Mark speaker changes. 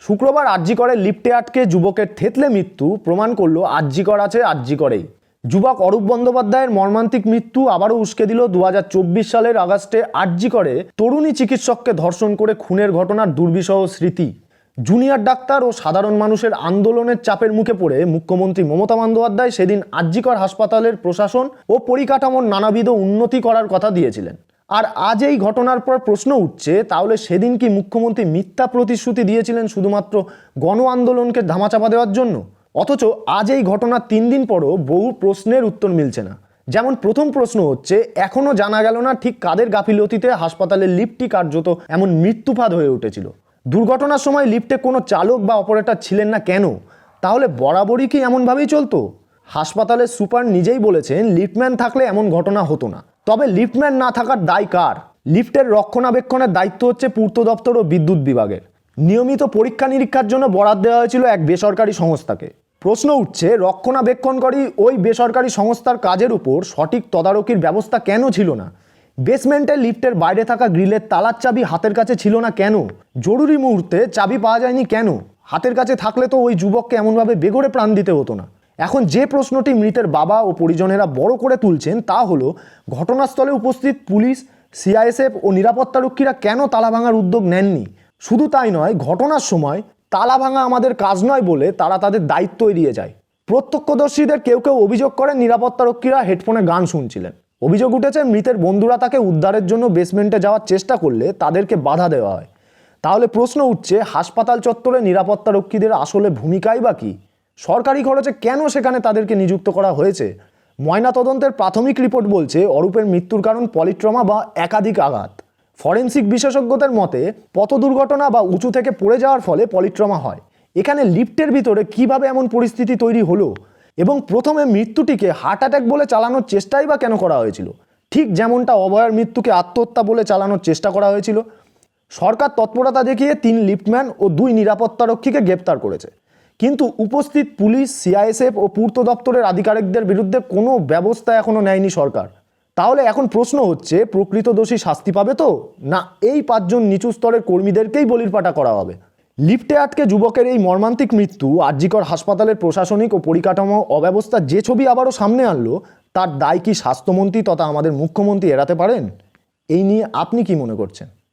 Speaker 1: শুক্রবার আরজিকরে লিফটে আটকে যুবকের থেতলে মৃত্যু প্রমাণ করলো আরজিকর আছে আরজিকরেই। যুবক অরূপ বন্দ্যোপাধ্যায়ের মর্মান্তিক মৃত্যু আবারও উস্কে দিল 2024 সালের আগস্টে আরজিকরে তরুণী চিকিৎসককে ধর্ষণ করে খুনের ঘটনার দুর্বিষহ স্মৃতি। জুনিয়র ডাক্তার ও সাধারণ মানুষের আন্দোলনের চাপের মুখে পড়ে মুখ্যমন্ত্রী মমতা বন্দ্যোপাধ্যায় সেদিন আরজিকর হাসপাতালের প্রশাসন ও পরিকাঠামোর নানাবিধ উন্নতি করার কথা দিয়েছিলেন। আর আজ এই ঘটনার পর প্রশ্ন উঠছে, তাহলে সেদিন কি মুখ্যমন্ত্রী মিথ্যা প্রতিশ্রুতি দিয়েছিলেন শুধুমাত্র গণ আন্দোলনকে ধামাচাপা দেওয়ার জন্য? অথচ আজ এই ঘটনার 3 দিন পরও বহু প্রশ্নের উত্তর মিলছে না। যেমন প্রথম প্রশ্ন হচ্ছে, এখনো জানা গেল না ঠিক কাদের গাফিলতিতে হাসপাতালের লিফটটি কার্যত এমন মৃত্যুফাদ হয়ে উঠেছিল। দুর্ঘটনার সময় লিফটে কোনো চালক বা অপারেটর ছিলেন না কেন? তাহলে বরাবরই কি এমনভাবেই চলতো? হাসপাতালের সুপার নিজেই বলেছেন লিফটম্যান থাকলে এমন ঘটনা হতো না। তবে লিফটম্যান না থাকার দায় কার? লিফটের রক্ষণাবেক্ষণের দায়িত্ব হচ্ছে পূর্ত দপ্তর ও বিদ্যুৎ বিভাগের। নিয়মিত পরীক্ষা নিরীক্ষার জন্য বরাদ দেওয়া হয়েছিল এক বেসরকারি সংস্থাকে। প্রশ্ন উঠছে, রক্ষণাবেক্ষণকারী ওই বেসরকারি সংস্থার কাজের উপর সঠিক তদারকির ব্যবস্থা কেন ছিল না? বেসমেন্টে লিফটের বাইরে থাকা গ্রিলের তালার চাবি হাতের কাছে ছিল না কেন? জরুরি মুহূর্তে চাবি পাওয়া যায়নি কেন? হাতের কাছে থাকলে তো ওই যুবককে এমনভাবে বেঘরে প্রাণ দিতে হতো না। এখন যে প্রশ্নটি মৃতের বাবা ও পরিজনেরা বড় করে তুলছেন তা হলো, ঘটনাস্থলে উপস্থিত পুলিশ, সিআইএসএফ ও নিরাপত্তারক্ষীরা কেন তালা ভাঙার উদ্যোগ নেননি? শুধু তাই নয়, ঘটনার সময় তালা ভাঙা আমাদের কাজ নয় বলে তারা তাদের দায়িত্ব এড়িয়ে যায়। প্রত্যক্ষদর্শীদের কেউ কেউ অভিযোগ করেন নিরাপত্তারক্ষীরা হেডফোনে গান শুনছিলেন। অভিযোগ উঠেছে মৃতের বন্ধুরা তাকে উদ্ধারের জন্য বেসমেন্টে যাওয়ার চেষ্টা করলে তাদেরকে বাধা দেওয়া হয়। তাহলে প্রশ্ন উঠছে, হাসপাতাল চত্বরে নিরাপত্তারক্ষীদের আসলে ভূমিকাই বা কী? সরকারি খরচে কেন সেখানে তাদেরকে নিযুক্ত করা হয়েছে? ময়নাতদন্তের প্রাথমিক রিপোর্ট বলছে অরূপের মৃত্যুর কারণ পলিট্রমা বা একাধিক আঘাত। ফরেনসিক বিশেষজ্ঞদের মতে পথ দুর্ঘটনা বা উঁচু থেকে পড়ে যাওয়ার ফলে পলিট্রমা হয়। এখানে লিফটের ভিতরে কিভাবে এমন পরিস্থিতি তৈরি হলো? এবং প্রথমে মৃত্যুটিকে হার্ট অ্যাটাক বলে চালানোর চেষ্টাই বা কেন করা হয়েছিল? ঠিক যেমনটা অভয়ার মৃত্যুকে আত্মহত্যা বলে চালানোর চেষ্টা করা হয়েছিল। সরকার তৎপরতা দেখিয়ে 3 লিফটম্যান ও 2 নিরাপত্তারক্ষীকে গ্রেপ্তার করেছে, কিন্তু উপস্থিত পুলিশ, সিআইএসএফ ও পূর্ত দপ্তরের আধিকারিকদের বিরুদ্ধে কোনো ব্যবস্থা এখনো নেয়নি সরকার। তাহলে এখন প্রশ্ন হচ্ছে, প্রকৃত দোষী শাস্তি পাবে তো, না এই 5 জন নিচু স্তরের কর্মীদেরকেই বলির পাঠা করা হবে? লিফটে আটকে যুবকের এই মর্মান্তিক মৃত্যু আরজিকর হাসপাতালের প্রশাসনিক ও পরিকাঠামো অব্যবস্থার যে ছবি আবারও সামনে আনলো, তার দায় কি স্বাস্থ্যমন্ত্রী তথা আমাদের মুখ্যমন্ত্রী এড়াতে পারেন? এই নিয়ে আপনি কি মনে করছেন?